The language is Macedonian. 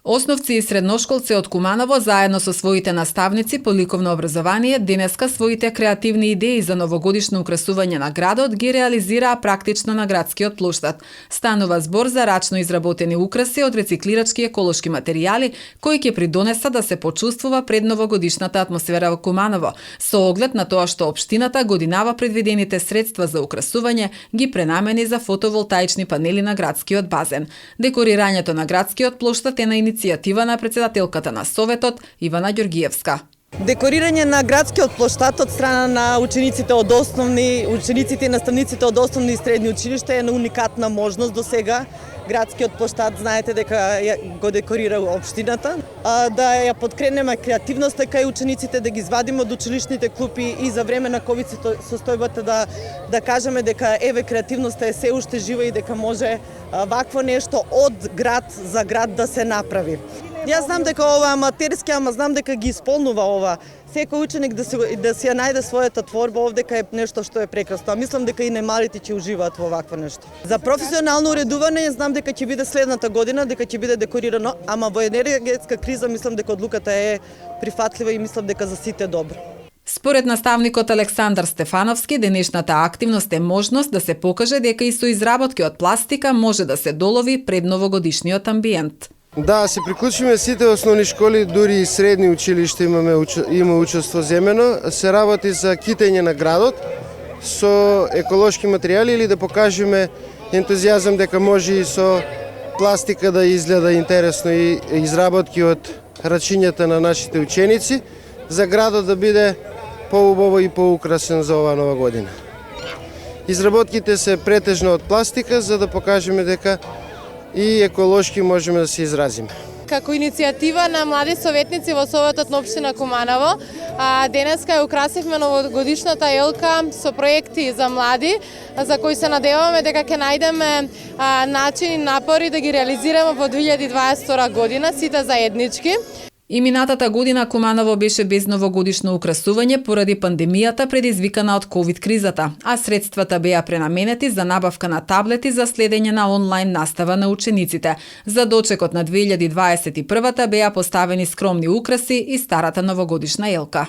Основци и средношколци од Куманово заедно со своите наставници по ликовно образование денеска своите креативни идеи за новогодишно украсување на градот ги реализираа практично на градскиот плоштад. Станува збор за рачно изработени украси од рециклирачки еколошки материјали кои ќе придонеса да се почувствува предновогодишната атмосфера во Куманово, со оглед на тоа што општината годинава предвидените средства за украсување ги пренамени за фотоволтаични панели на градскиот базен. Декорирањето на градскиот плоштад е на иницијатива на председателката на Советот Ивана Ѓоргиевска. Декорирање на градскиот плоштад од страна на учениците и наставниците од основни и средни училишта е на уникатна можност до сега. Градскиот плоштад знаете дека го декорира општината, да ја подкренеме креативноста кај учениците, да ги извадиме од училишните клупи и за време на ковид состојбата да кажеме дека еве креативноста е се уште жива и дека може вакво нешто од град за град да се направи. Јас знам дека ова е аматерски, ама знам дека ги исполнува ова. Секој ученик да си ја најде својата творба овдека е нешто што е прекрасно. А мислам дека и немалите ќе уживаат во вакво нешто. За професионално уредување знам дека ќе биде следната година, дека ќе биде декорирано, ама во енергетска криза мислам дека одлуката е прифатлива и мислам дека за сите добро. Според наставникот Александар Стефановски, денешната активност е можност да се покаже дека и со изработки од пластика може да се долови предновогодишниот амбиент. Да, се приклучиме сите основни школи, дури и средни училишта има учество земено. Се работи за китење на градот со еколошки материјали или да покажеме ентузијазам дека може и со пластика да изгледа интересно и изработки од рачињата на нашите ученици, за градот да биде поубаво и поукрасен за оваа нова година. Изработките се претежно од пластика за да покажеме дека и еколошки можеме да се изразиме. Како иницијатива на млади советници во Советот на општина Куманово, денеска ја украсивме новогодишната елка со проекти за млади, за кои се надеваме дека ќе најдеме начини и напори да ги реализираме во 2022 година, сите заеднички. И минатата година Куманово беше без новогодишно украсување поради пандемијата предизвикана од ковид кризата, а средствата беа пренаменети за набавка на таблети за следење на онлайн настава на учениците. За дочекот на 2021 беа поставени скромни украси и старата новогодишна елка.